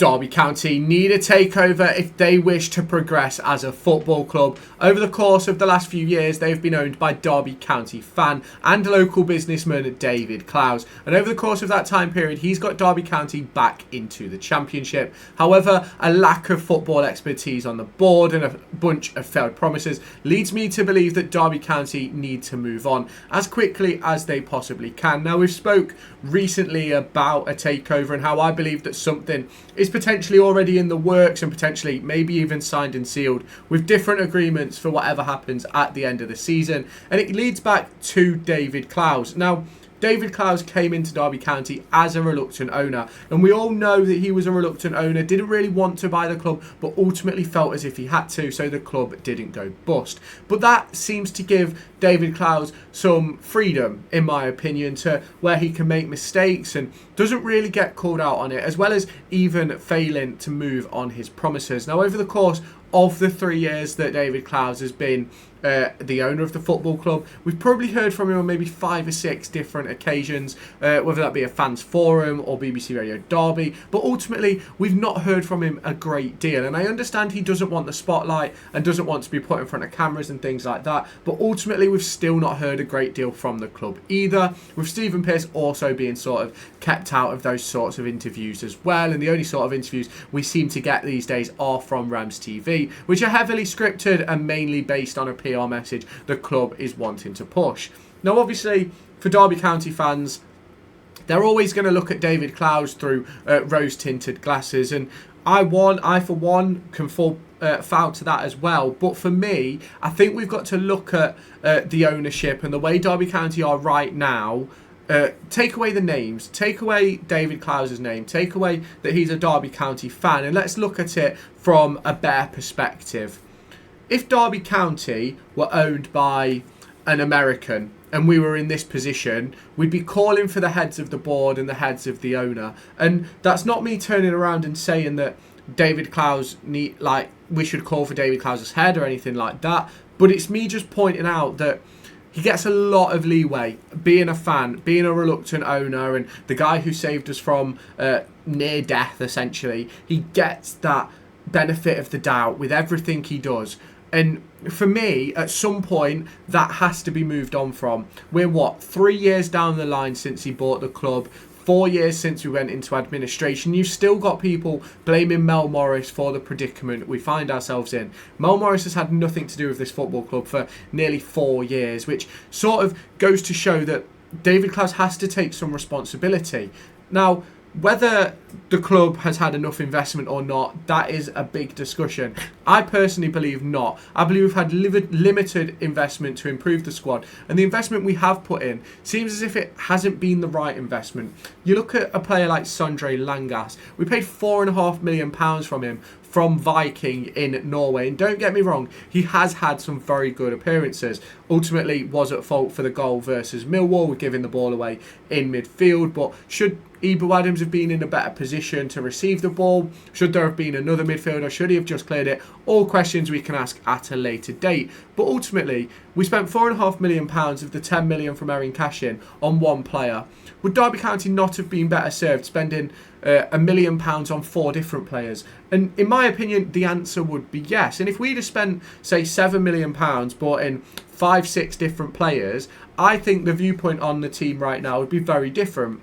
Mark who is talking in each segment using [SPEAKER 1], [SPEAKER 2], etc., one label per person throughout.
[SPEAKER 1] Derby County need a takeover if they wish to progress as a football club. Over the course of the last few years, they've been owned by Derby County fan and local businessman David Clowes. And over the course of that time period, he's got Derby County back into the Championship. However, a lack of football expertise on the board and a bunch of failed promises leads me to believe that Derby County need to move on as quickly as they possibly can. Now, we've spoke recently about a takeover and how I believe that something is potentially already in the works and potentially maybe even signed and sealed with different agreements for whatever happens at the end of the season. And it leads back to David Clowes. Now, David Clowes came into Derby County as a reluctant owner, and we all know that he was a reluctant owner, didn't really want to buy the club, but ultimately felt as if he had to, so the club didn't go bust. But that seems to give David Clowes some freedom, in my opinion, to where he can make mistakes and doesn't really get called out on it, as well as even failing to move on his promises. Now, over the course of the 3 years that David Clowes has been the owner of the football club, we've probably heard from him on maybe 5 or 6 different occasions, whether that be a fans forum or BBC Radio Derby, but ultimately we've not heard from him a great deal. And I understand he doesn't want the spotlight and doesn't want to be put in front of cameras and things like that, but ultimately we've still not heard a great deal from the club either, with Stephen Pearce also being sort of kept out of those sorts of interviews as well. And the only sort of interviews we seem to get these days are from Rams TV, which are heavily scripted and mainly based on a PR message the club is wanting to push. Now, obviously, for Derby County fans, they're always going to look at David Clowes through rose-tinted glasses, and I for one can fall foul to that as well. But for me, I think we've got to look at the ownership and the way Derby County are right now. Take away the names, take away David Clowes' name, take away that he's a Derby County fan, and let's look at it from a better perspective. If Derby County were owned by an American and we were in this position, we'd be calling for the heads of the board and the heads of the owner. And that's not me turning around and saying that David Clowes we should call for David Clowes' head or anything like that, but it's me just pointing out that he gets a lot of leeway being a fan, being a reluctant owner, and the guy who saved us from near death, essentially. He gets that benefit of the doubt with everything he does. And for me, at some point, that has to be moved on from. We're 3 years down the line since he bought the club, 4 years since we went into administration. You've still got people blaming Mel Morris for the predicament we find ourselves in. Mel Morris has had nothing to do with this football club for nearly 4 years, which sort of goes to show that David Clowes has to take some responsibility. Now, whether the club has had enough investment or not, that is a big discussion. I personally believe not. I believe we've had limited investment to improve the squad, and the investment we have put in seems as if it hasn't been the right investment. You look at a player like Sondre Langas. We paid £4.5 million from him from Viking in Norway, and don't get me wrong, he has had some very good appearances. Ultimately was at fault for the goal versus Millwall, giving the ball away in midfield, but should Ibu Adams have been in a better position to receive the ball? Should there have been another midfielder? Should he have just cleared it? All questions we can ask at a later date. But ultimately, we spent £4.5 million of the £10 million from Erin Cashin on one player. Would Derby County not have been better served spending £1 million on 4 different players? And in my opinion, the answer would be yes. And if we'd have spent, say, £7 million, bought in 5-6 different players, I think the viewpoint on the team right now would be very different.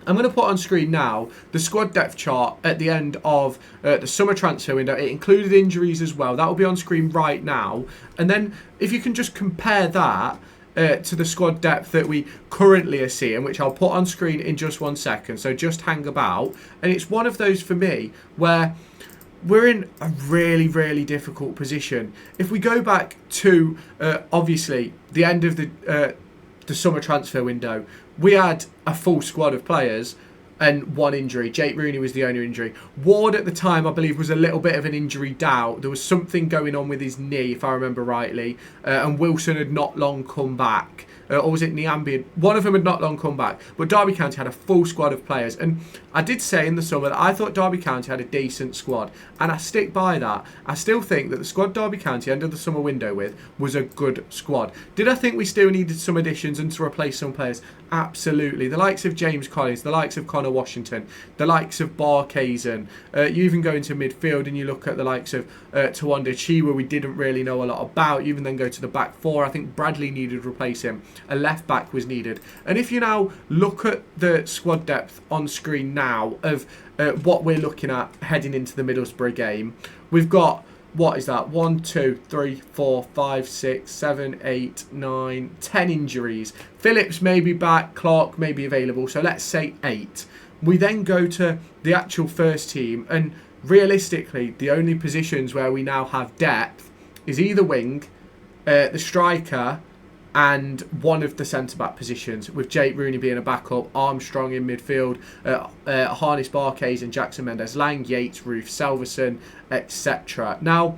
[SPEAKER 1] I'm going to put on screen now the squad depth chart at the end of the summer transfer window. It included injuries as well. That will be on screen right now. And then if you can just compare that to the squad depth that we currently are seeing, which I'll put on screen in just 1 second. So just hang about. And it's one of those for me where we're in a really, really difficult position. If we go back to, obviously, the end of the summer transfer window, we had a full squad of players and one injury. Jake Rooney was the only injury. Ward at the time, I believe, was a little bit of an injury doubt. There was something going on with his knee, if I remember rightly, and Wilson had not long come back. or was it Niambi? One of them had not long come back. But Derby County had a full squad of players. And I did say in the summer that I thought Derby County had a decent squad. And I stick by that. I still think that the squad Derby County ended the summer window with was a good squad. Did I think we still needed some additions and to replace some players? Absolutely. The likes of James Collins, the likes of Connor Washington, the likes of Barkhazen. You even go into midfield and you look at the likes of Tawanda Chiwa, we didn't really know a lot about. You even then go to the back four. I think Bradley needed to replace him. A left back was needed. And if you now look at the squad depth on screen now of what we're looking at heading into the Middlesbrough game, we've got, what is that? 1, 2, 3, 4, 5, 6, 7, 8, 9, 10 injuries. Phillips may be back, Clark may be available, so let's say 8. We then go to the actual first team, and realistically, the only positions where we now have depth is either wing, the striker, and one of the centre-back positions, with Jake Rooney being a backup, Armstrong in midfield, Harness Barkhays and Jackson Mendes-Lang, Yates, Roof, Selverson, etc. Now,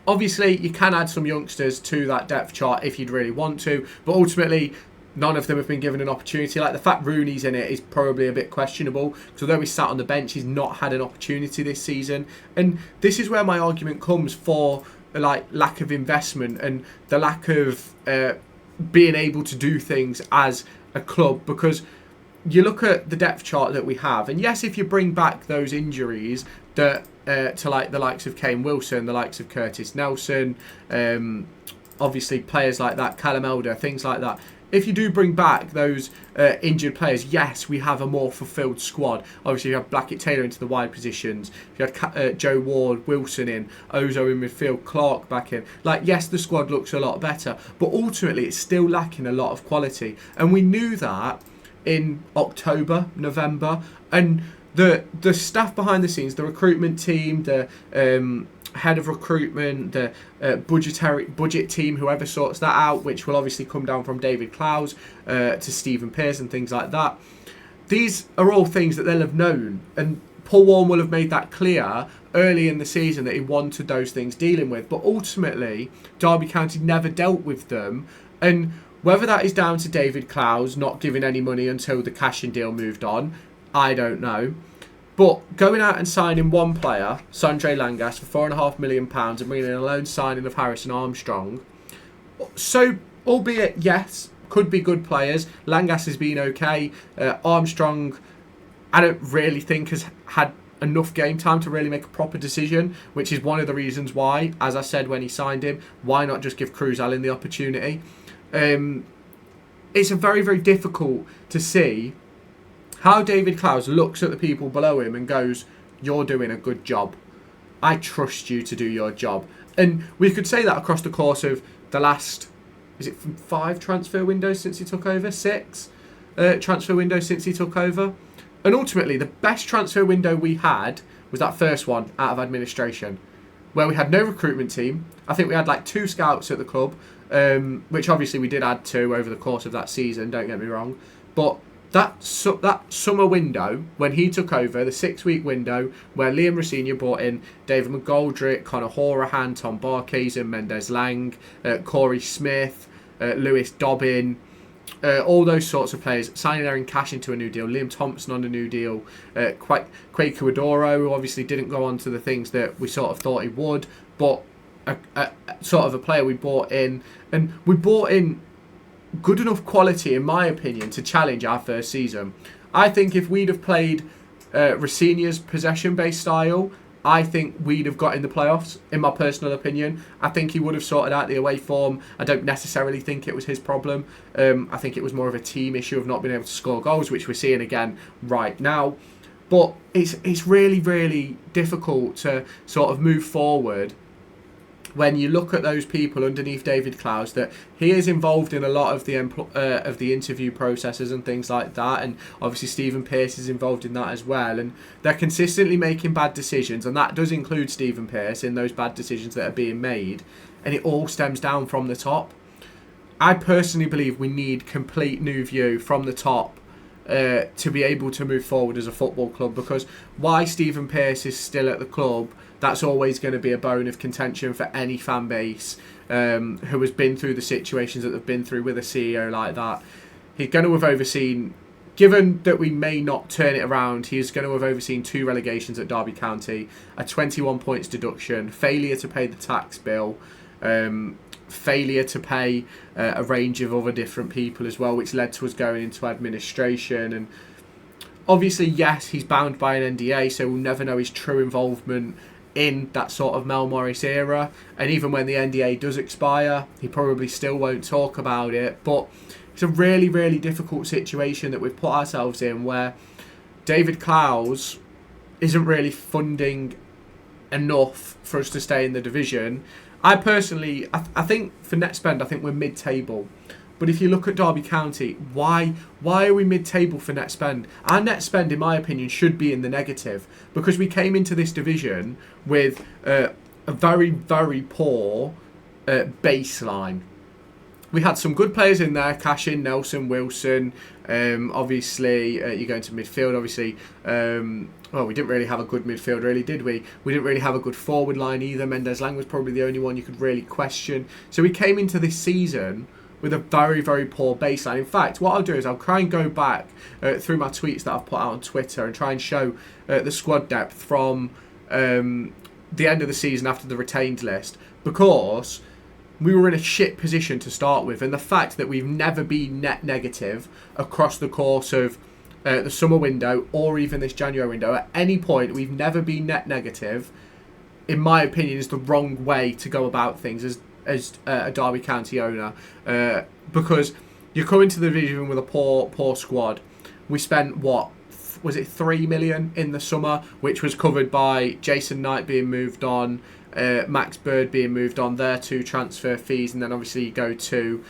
[SPEAKER 1] obviously, you can add some youngsters to that depth chart if you'd really want to, but ultimately, none of them have been given an opportunity. Like, the fact Rooney's in it is probably a bit questionable, because although he's sat on the bench, he's not had an opportunity this season. And this is where my argument comes for lack of investment and the lack of being able to do things as a club, because you look at the depth chart that we have, and yes, if you bring back those injuries that to like the likes of Kane Wilson, the likes of Curtis Nelson, obviously players like that, Callum Elder, things like that. If you do bring back those injured players, yes, we have a more fulfilled squad. Obviously, you have Blackett Taylor into the wide positions. You had Joe Ward, Wilson in, Ozo in midfield, Clark back in. Like, yes, the squad looks a lot better, but ultimately it's still lacking a lot of quality. And we knew that in October, November. And the staff behind the scenes, the recruitment team, the head of recruitment, the budget team, whoever sorts that out, which will obviously come down from David Clowes to Stephen Pearce and things like that. These are all things that they'll have known, and Paul Warren will have made that clear early in the season that he wanted those things dealing with. But ultimately, Derby County never dealt with them, and whether that is down to David Clowes not giving any money until the cashing deal moved on, I don't know. But going out and signing one player, Sondre Langas, for £4.5 million and bringing in a loan signing of Harrison Armstrong. So, albeit, yes, could be good players. Langas has been okay. Armstrong, I don't really think has had enough game time to really make a proper decision, which is one of the reasons why, as I said when he signed him, why not just give Cruz Allen the opportunity? It's a very, very difficult to see how David Clowes looks at the people below him and goes, you're doing a good job. I trust you to do your job. And we could say that across the course of the last, is it 5 transfer windows since he took over? 6 transfer windows since he took over? And ultimately, the best transfer window we had was that first one out of administration, where we had no recruitment team. I think we had like 2 scouts at the club, which obviously we did add 2 over the course of that season, don't get me wrong. But that summer window, when he took over, the 6-week window, where Liam Rosenior brought in David McGoldrick, Conor Horahan, Tom Barkhazen, Mendes-Lang, Corey Smith, Lewis Dobbin, all those sorts of players, signing Aaron Cash into a new deal, Liam Thompson on a new deal, Quaker Adoro, who obviously didn't go on to the things that we sort of thought he would, but a sort of a player we bought in. And we bought in good enough quality, in my opinion, to challenge our first season. I think if we'd have played Rosenior's possession-based style, I think we'd have got in the playoffs, in my personal opinion. I think he would have sorted out the away form. I don't necessarily think it was his problem. I think it was more of a team issue of not being able to score goals, which we're seeing again right now. But it's really, really difficult to sort of move forward when you look at those people underneath David Clowes, that he is involved in a lot of the interview processes and things like that, and obviously Stephen Pearce is involved in that as well, and they're consistently making bad decisions, and that does include Stephen Pearce in those bad decisions that are being made, and it all stems down from the top. I personally believe we need complete new view from the top to be able to move forward as a football club, because why Stephen Pearce is still at the club that's always going to be a bone of contention for any fan base who has been through the situations that they've been through with a CEO like that. He's going to have overseen, given that we may not turn it around, he is going to have overseen 2 relegations at Derby County, a 21 points deduction, failure to pay the tax bill, failure to pay a range of other different people as well, which led to us going into administration. And obviously, yes, he's bound by an NDA, so we'll never know his true involvement in that sort of Mel Morris era. And even when the NDA does expire, he probably still won't talk about it. But it's a really, really difficult situation that we've put ourselves in, where David Clowes isn't really funding enough for us to stay in the division. I personally, I think for net spend, I think we're mid-table. But if you look at Derby County, why are we mid-table for net spend? Our net spend, in my opinion, should be in the negative, because we came into this division with a very, very poor baseline. We had some good players in there, Cashin, Nelson, Wilson. Obviously, you go into midfield, obviously. Well, we didn't really have a good midfield, really, did we? We didn't really have a good forward line either. Mendes Lang was probably the only one you could really question. So we came into this season with a very, very poor baseline. In fact, what I'll do is I'll try and go back through my tweets that I've put out on Twitter and try and show the squad depth from the end of the season after the retained list, because we were in a shit position to start with. And the fact that we've never been net negative across the course of the summer window or even this January window, at any point we've never been net negative, in my opinion, is the wrong way to go about things as a Derby County owner, because you're coming to the division with a poor squad. We spent, what was it, 3 million in the summer, which was covered by Jason Knight being moved on, Max Bird being moved on, their 2 transfer fees, and then obviously you go to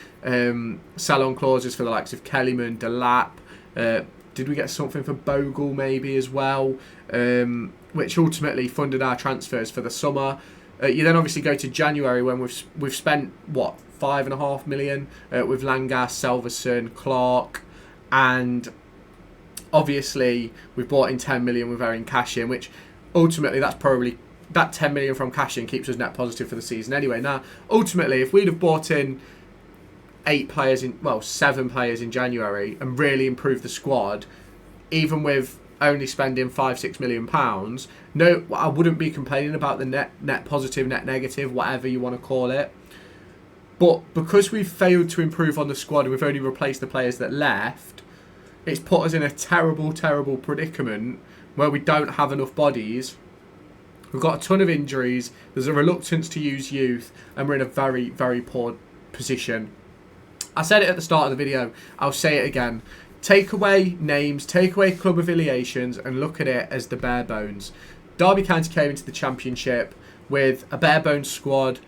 [SPEAKER 1] sell-on clauses for the likes of Kellyman, Delap. Did we get something for Bogle maybe as well, which ultimately funded our transfers for the summer. You then obviously go to January, when we've spent, what, 5.5 million with Langas, Selverson, Clark, and obviously we've bought in 10 million with Erin Cashin, which ultimately that's probably, that 10 million from Cashin keeps us net positive for the season anyway. Now, ultimately, if we'd have bought in 7 players in January and really improved the squad, even with only spending 5-6 million pounds, no, I wouldn't be complaining about the net positive, net negative, whatever you want to call it. But because we've failed to improve on the squad and we've only replaced the players that left, it's put us in a terrible, terrible predicament where we don't have enough bodies. We've got a ton of injuries, there's a reluctance to use youth, and we're in a very, very poor position. I said it at the start of the video, I'll say it again. Take away names, take away club affiliations, and look at it as the bare bones. Derby County came into the Championship with a bare bones squad,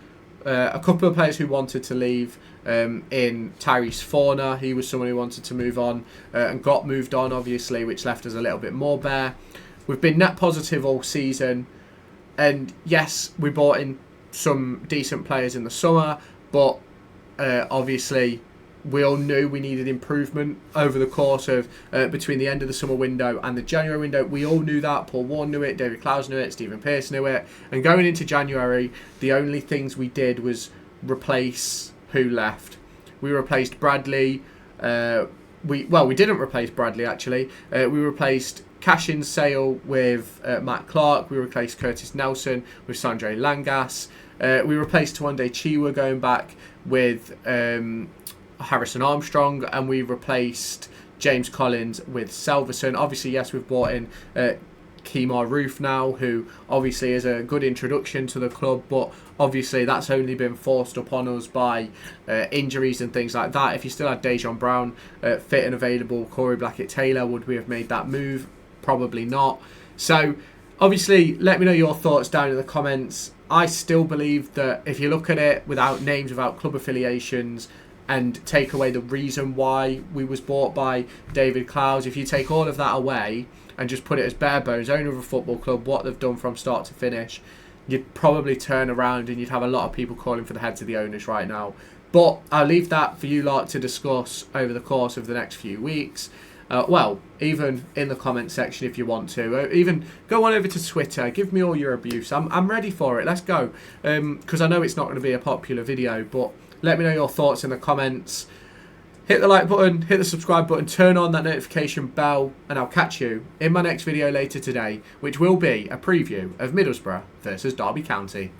[SPEAKER 1] a couple of players who wanted to leave, in Tyrese Forner. He was someone who wanted to move on and got moved on, obviously, which left us a little bit more bare. We've been net positive all season, and yes, we bought in some decent players in the summer, but obviously we all knew we needed improvement over the course of between the end of the summer window and the January window. We all knew that. Paul Warne knew it, David Clowes knew it, Stephen Pearce knew it. And going into January, the only things we did was replace who left. We replaced Bradley. We didn't replace Bradley, actually. We replaced Cashin Sale with Matt Clark. We replaced Curtis Nelson with Sandre Langas. We replaced Tawande Chiwa going back with Harrison Armstrong, and we replaced James Collins with Selverson. Obviously, yes, we've brought in Kemar Roof now, who obviously is a good introduction to the club, but obviously that's only been forced upon us by injuries and things like that. If you still had Dejon Brown fit and available, Corey Blackett-Taylor, would we have made that move? Probably not. So obviously, let me know your thoughts down in the comments. I still believe that if you look at it without names, without club affiliations, and take away the reason why we was bought by David Clowes, if you take all of that away and just put it as bare bones, owner of a football club, what they've done from start to finish, you'd probably turn around and you'd have a lot of people calling for the heads of the owners right now. But I'll leave that for you lot to discuss over the course of the next few weeks. Well, even in the comment section if you want to. Even go on over to Twitter. Give me all your abuse. I'm ready for it. Let's go. Because I know it's not going to be a popular video, but let me know your thoughts in the comments. Hit the like button, hit the subscribe button, turn on that notification bell, and I'll catch you in my next video later today, which will be a preview of Middlesbrough versus Derby County.